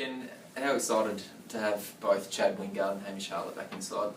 Ken, how excited to have both Chad Wingard and Hamish Hartlett back inside?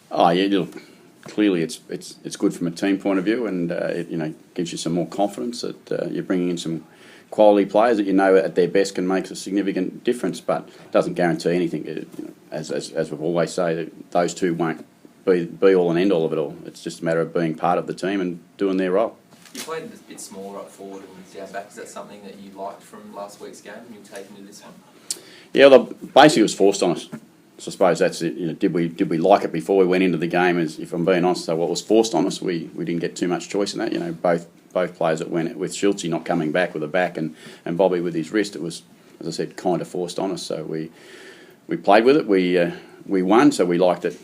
Oh yeah, look, clearly it's good from a team point of view, and it gives you some more confidence that you're bringing in some quality players that you know at their best can make a significant difference, but doesn't guarantee anything. As we've always say, those two won't be all and end all of it all. It's just a matter of being part of the team and doing their role. You played a bit smaller up forward and down back. Is that something that you liked from last week's game and you'll take into this one? Yeah, well, basically it was forced on us. So I suppose that's it. Did we like it before we went into the game? As if I'm being honest, so what was forced on us, we didn't get too much choice in that. Both players that went with Schultze not coming back with a back and Bobby with his wrist, it was, as I said, kind of forced on us. So we played with it. We won, so we liked it.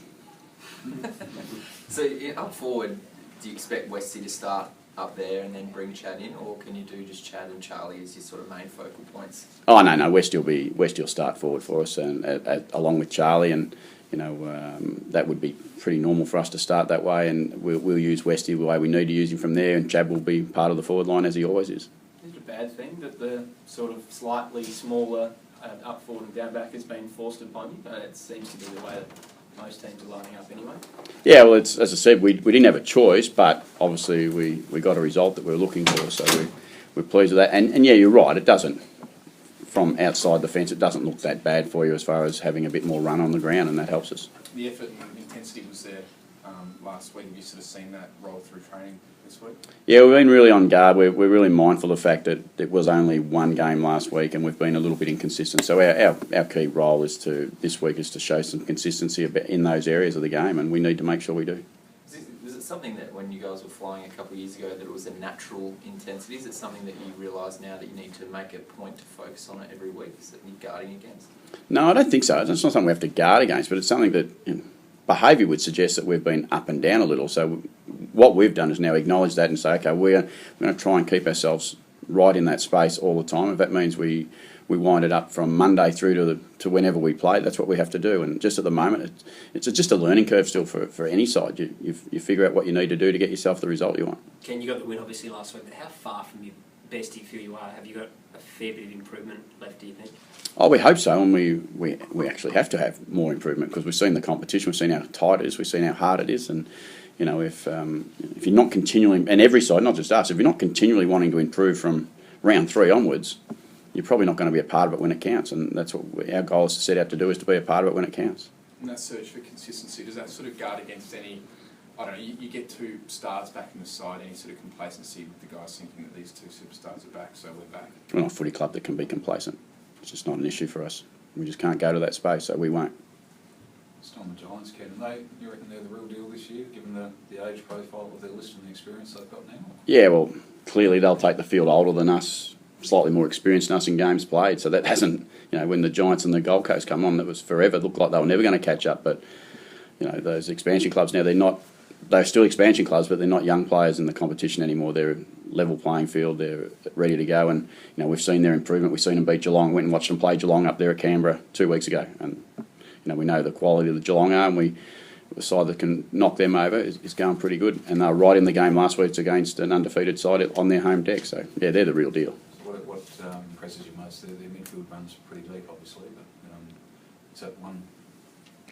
So up forward, do you expect Westy to start up there and then bring Chad in, or can you do just Chad and Charlie as your sort of main focal points? Oh no, Westy will start forward for us, and along with Charlie, and that would be pretty normal for us to start that way, and we'll use Westy the way we need to use him from there, and Chad will be part of the forward line as he always is. Is it a bad thing that the sort of slightly smaller up forward and down back has been forced upon you? It seems to be the way that most teams are lining up anyway. Yeah, well, as I said, we didn't have a choice, but obviously we got a result that we were looking for, so we're pleased with that. And yeah, you're right, it doesn't, from outside the fence, it doesn't look that bad for you as far as having a bit more run on the ground, and that helps us. The effort and intensity was there last week. Have you sort of seen that roll through training this week? Yeah, we've been really on guard. We're really mindful of the fact that it was only one game last week, and we've been a little bit inconsistent. So our key role this week is to show some consistency in those areas of the game, and we need to make sure we do. Was it something that when you guys were flying a couple of years ago that it was a natural intensity? Is it something that you realise now that you need to make a point to focus on it every week? Is it you're guarding against? No, I don't think so. It's not something we have to guard against, but it's something that behaviour would suggest that we've been up and down a little. So what we've done is now acknowledge that and say, okay, we're going to try and keep ourselves right in that space all the time. If that means we wind it up from Monday through to whenever we play, that's what we have to do. And just at the moment, it's just a learning curve still for any side. You figure out what you need to do to get yourself the result you want. Ken, you got the win obviously last week, but how far from your best do you feel you are? Have you got a fair bit of improvement left, do you think? Oh, we hope so, and we actually have to have more improvement because we've seen the competition, we've seen how tight it is, we've seen how hard it is, and if you're not continually, and every side, not just us, if you're not continually wanting to improve from round 3 onwards, you're probably not going to be a part of it when it counts, and that's what our goal is to set out to do, is to be a part of it when it counts. And that search for consistency, does that sort of guard against any, I don't know, you get 2 stars back in the side, any sort of complacency with the guys thinking that these 2 superstars are back, so we're back? We're not a footy club that can be complacent. It's just not an issue for us. We just can't go to that space, so we won't. Still on the Giants, Ken, you reckon they're the real deal this year, given the age profile of their list and the experience they've got now? Yeah, well, clearly they'll take the field older than us, slightly more experienced than us in games played, so that hasn't, when the Giants and the Gold Coast come on, that was forever, it looked like they were never going to catch up, but, those expansion clubs now, they're still expansion clubs, but they're not young players in the competition anymore. They're a level playing field. They're ready to go, and we've seen their improvement. We've seen them beat Geelong. Went and watched them play Geelong up there at Canberra 2 weeks ago, and we know the quality of the Geelong are, and the side that can knock them over is going pretty good. And they were right in the game last week against an undefeated side on their home deck. So yeah, they're the real deal. What impresses you most? Their midfield runs pretty deep, obviously, but is that one?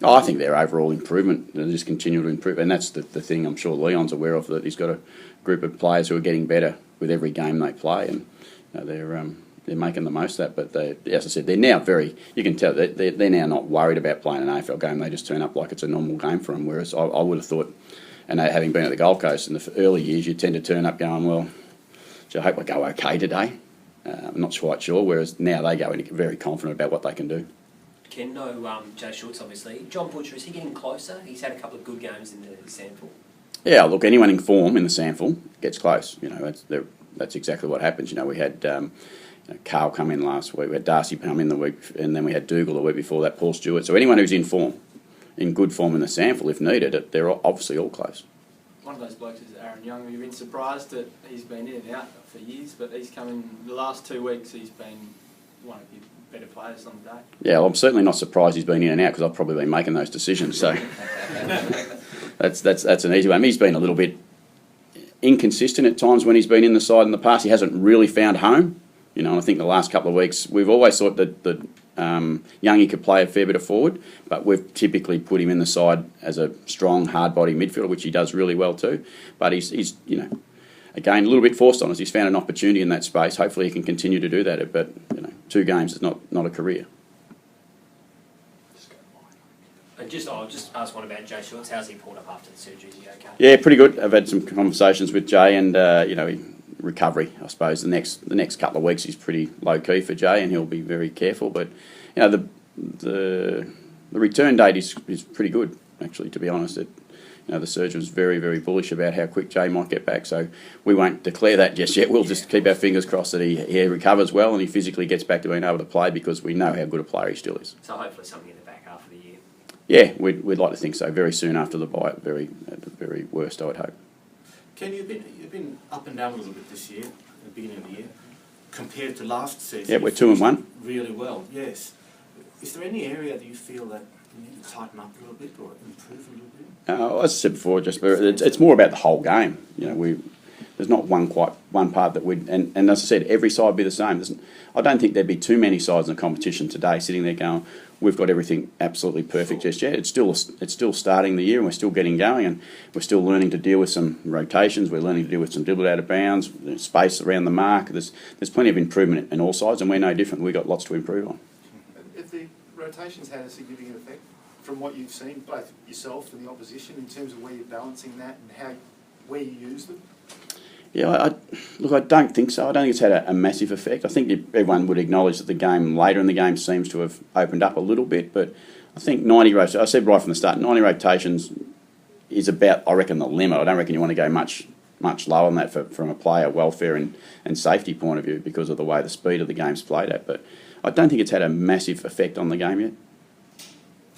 Oh, I think their overall improvement, they just continue to improve, and that's the thing I'm sure Leon's aware of, that he's got a group of players who are getting better with every game they play, and they're making the most of that. But as I said, they're now you can tell they're now not worried about playing an AFL game. They just turn up like it's a normal game for them. Whereas I would have thought, and having been at the Gold Coast in the early years, you tend to turn up going, well, I hope I go okay today. I'm not quite sure. Whereas now they go in very confident about what they can do. Ken, no Joe Schultz, obviously. John Butcher, is he getting closer? He's had a couple of good games in the sample. Yeah, look, anyone in form in the sample gets close. That's exactly what happens. We had Carl come in last week, we had Darcy come in the week, and then we had Dougal the week before that, Paul Stewart. So anyone who's in form, in good form in the sample, if needed, they're obviously all close. One of those blokes is Aaron Young. You've been surprised that he's been in and out for years, but he's come in the last 2 weeks. He's been one of your better players on the day. Yeah, well, I'm certainly not surprised he's been in and out because I've probably been making those decisions. So that's an easy one. He's been a little bit inconsistent at times when he's been in the side in the past. He hasn't really found home. And I think the last couple of weeks we've always thought that Youngie could play a fair bit of forward, but we've typically put him in the side as a strong, hard-body midfielder, which he does really well too. But he's again, a little bit forced on us. He's found an opportunity in that space. Hopefully he can continue to do that, but 2 games is not a career. And I'll just ask one about Jay Shorts. How's he pulled up after the surgery? Is he okay? Yeah, pretty good. I've had some conversations with Jay, and recovery. I suppose the next couple of weeks is pretty low key for Jay, and he'll be very careful. But the return date is pretty good, actually. To be honest, the surgeon was very, very bullish about how quick Jay might get back. So we won't declare that just yet. We'll just keep our fingers crossed that he recovers well and he physically gets back to being able to play, because we know how good a player he still is. So hopefully something in the back half of the year. Yeah, we'd like to think so. Very soon after the bye, at the very worst, I would hope. Ken, you've been up and down a little bit this year, at the beginning of the year, compared to last season. Yeah, we're 2-1. Really well, yes. Is there any area that you feel that you need to tighten up a little bit or improve a little bit? As I said before, it's more about the whole game. There's not one part that and as I said, every side would be the same. I don't think there'd be too many sides in the competition today sitting there going, we've got everything absolutely perfect just yet. It's still starting the year, and we're still getting going, and we're still learning to deal with some rotations. We're learning to deal with some dribble out of bounds, space around the mark. There's plenty of improvement in all sides, and we're no different. We've got lots to improve on. Have the rotations had a significant effect from what you've seen, both yourself and the opposition, in terms of where you're balancing that and where you use them? Yeah, I don't think so. I don't think it's had a massive effect. I think everyone would acknowledge that the game later in the game seems to have opened up a little bit, but I think 90 rotations, I said right from the start, 90 rotations is about, I reckon, the limit. I don't reckon you want to go much lower than that from a player welfare and safety point of view, because of the way the speed of the game's played at. But I don't think it's had a massive effect on the game yet.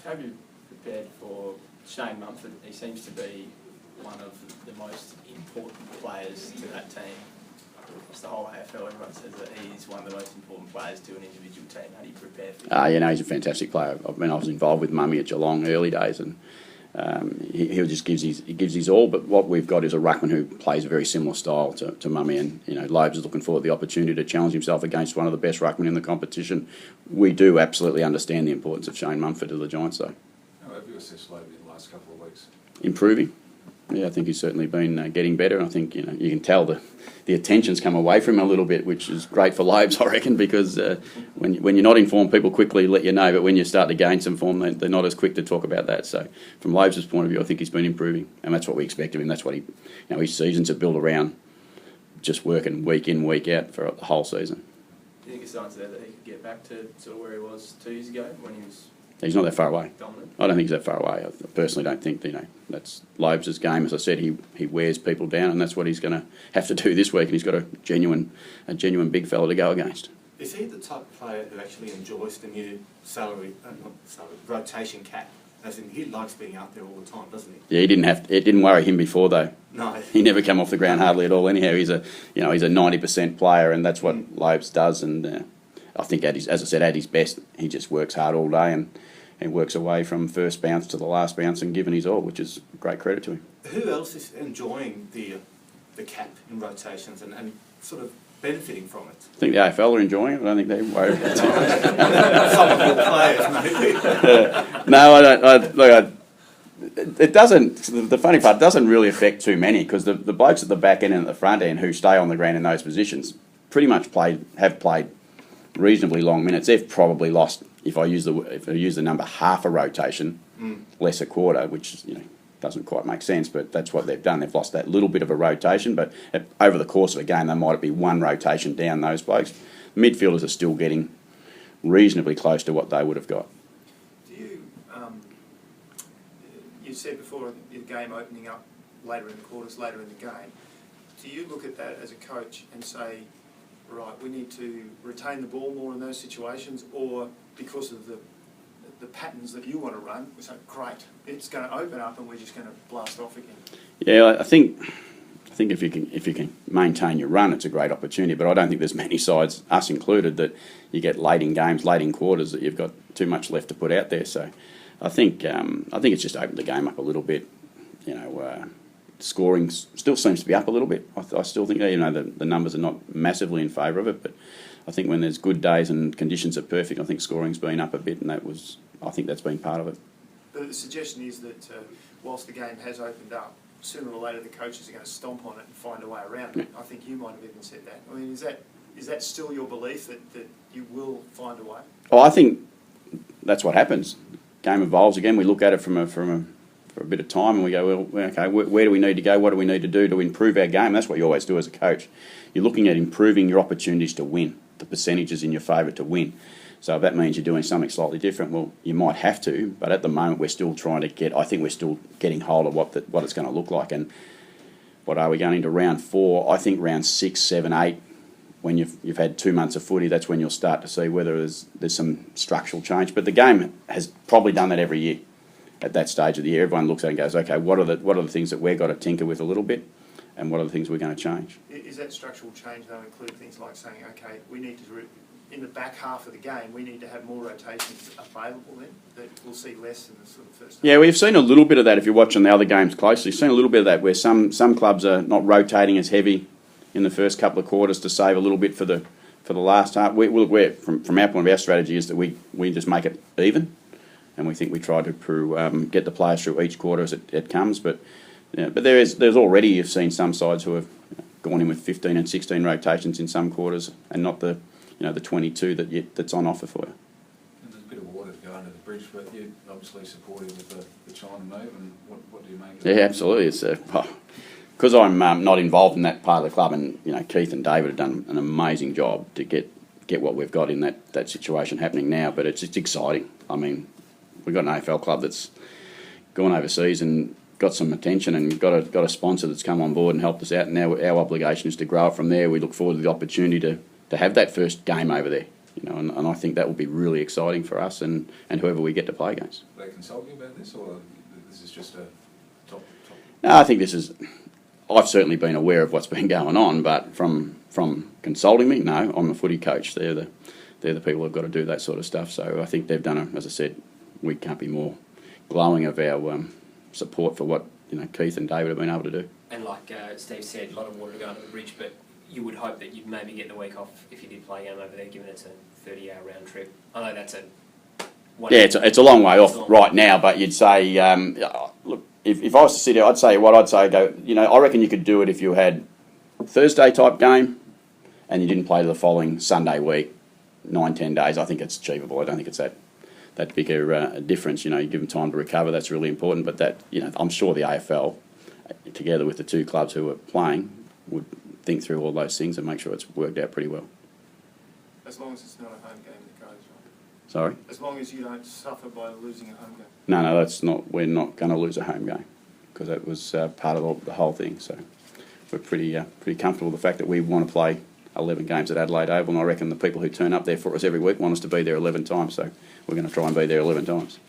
Have you prepared for Shane Mumford? He seems to be one of the most important players to that team. It's the whole AFL. Everyone says that he's one of the most important players to an individual team. How do you prepare for him? He's a fantastic player. I was involved with Mummy at Geelong early days, and he just gives his all. But what we've got is a ruckman who plays a very similar style to Mummy, and Loebs is looking forward to the opportunity to challenge himself against one of the best ruckmen in the competition. We do absolutely understand the importance of Shane Mumford to the Giants, though. How have you assessed Loeb in the last couple of weeks? Improving. Yeah, I think he's certainly been getting better, and I think you can tell the attention's come away from him a little bit, which is great for Loebs, I reckon, because when you're not in form, people quickly let you know, but when you start to gain some form, they're not as quick to talk about that. So from Loebs' point of view, I think he's been improving, and that's what we expect of him. That's what his seasons are built around, just working week in, week out for the whole season. Do you think it's signs there that he could get back to sort of where he was 2 years ago when he was He's not that far away. dominant? I don't think he's that far away. I personally don't think that's Loebs' game. As I said, he wears people down, and that's what he's going to have to do this week. And he's got a genuine big fella to go against. Is he the type of player who actually enjoys the new rotation cap? As in, he likes being out there all the time, doesn't he? Yeah, it didn't worry him before though. No. He never came off the ground hardly at all. Anyhow, he's a 90% player, and that's what Loebs does. And I think as I said, at his best, he just works hard all day and works away from first bounce to the last bounce and giving his all, which is great credit to him. Who else is enjoying the cap in rotations and sort of benefiting from it? I think the AFL are enjoying it. I don't think they're worried about it. Some of the players, maybe. No, I don't. It doesn't. The funny part, it doesn't really affect too many, because the blokes at the back end and at the front end who stay on the ground in those positions pretty much have played reasonably long minutes. They've probably lost, if I use the number half a rotation, less a quarter, which doesn't quite make sense, but that's what they've done. They've lost that little bit of a rotation, but over the course of a game, they might be one rotation down, those blokes. Midfielders are still getting reasonably close to what they would have got. Do you said before the game opening up later in the quarters, later in the game, do you look at that as a coach and say, right, we need to retain the ball more in those situations, or because of the patterns that you want to run, we say, great, it's going to open up and we're just going to blast off again? Yeah, I think if you can maintain your run, it's a great opportunity. But I don't think there's many sides, us included, that you get late in games, late in quarters, that you've got too much left to put out there. So I think it's just opened the game up a little bit. Scoring still seems to be up a little bit. I still think the numbers are not massively in favour of it, but I think when there's good days and conditions are perfect, I think scoring's been up a bit, and I think that's been part of it. But the suggestion is that whilst the game has opened up, sooner or later the coaches are going to stomp on it and find a way around it. I think you might have even said that. I mean, is that still your belief that you will find a way? Oh, I think that's what happens. Game evolves again. We look at it for a bit of time, and we go, well, okay, where do we need to go? What do we need to do to improve our game? That's what you always do as a coach. You're looking at improving your opportunities to win, the percentages in your favour to win. So if that means you're doing something slightly different, well, you might have to, but at the moment we're still trying to I think we're still getting hold of what it's going to look like. And what are we going into round 4? I think round 6, 7, 8, when you've had 2 months of footy, that's when you'll start to see whether there's some structural change. But the game has probably done that every year. At that stage of the year, everyone looks at it and goes, okay, what are the things that we've got to tinker with a little bit, and what are the things we're going to change? Is that structural change, though, include things like saying, okay, we need to, in the back half of the game, we need to have more rotations available then, that we'll see less in the sort of first half? Yeah, we've seen a little bit of that if you're watching the other games closely. You've seen a little bit of that where some clubs are not rotating as heavy in the first couple of quarters to save a little bit for the last half. From our point of view, our strategy is that we just make it even, and we think we try to get the players through each quarter as it comes. But there's already, you've seen some sides who have gone in with 15 and 16 rotations in some quarters, and not the 22 that's on offer for you. And there's a bit of water to go under the bridge, but you're obviously supportive of the China move, and what do you make of it? Yeah, absolutely. It's because I'm not involved in that part of the club, and Keith and David have done an amazing job to get what we've got in that situation happening now. But it's exciting. I mean, we've got an AFL club that's gone overseas and got some attention, and got a sponsor that's come on board and helped us out. And now our obligation is to grow it from there. We look forward to the opportunity to have that first game over there. And I think that will be really exciting for us and whoever we get to play against. Do they consult you about this, or this is just a top? No, I think I've certainly been aware of what's been going on, but from consulting me, no, I'm a footy coach. They're the people who've got to do that sort of stuff. So I think they've done as I said, we can't be more glowing of our support for what Keith and David have been able to do. And like Steve said, a lot of water to go under the bridge, but you would hope that you'd maybe get the week off if you did play a game over there, given it's a 30-hour round trip. I know that's it's a long way off right now, but you'd say, look, if I was to sit here, I'd say, I reckon you could do it if you had a Thursday type game and you didn't play the following Sunday week, 9-10 days. I think it's achievable. I don't think it's that big a difference. You give them time to recover. That's really important. But I'm sure the AFL, together with the two clubs who are playing, would think through all those things and make sure it's worked out pretty well. As long as it's not a home game that goes, right? Sorry? As long as you don't suffer by losing a home game. No, that's not. We're not going to lose a home game because that was part of the whole thing. So we're pretty comfortable with the fact that we want to play 11 games at Adelaide Oval, and I reckon the people who turn up there for us every week want us to be there 11 times. So we're going to try and be there 11 times.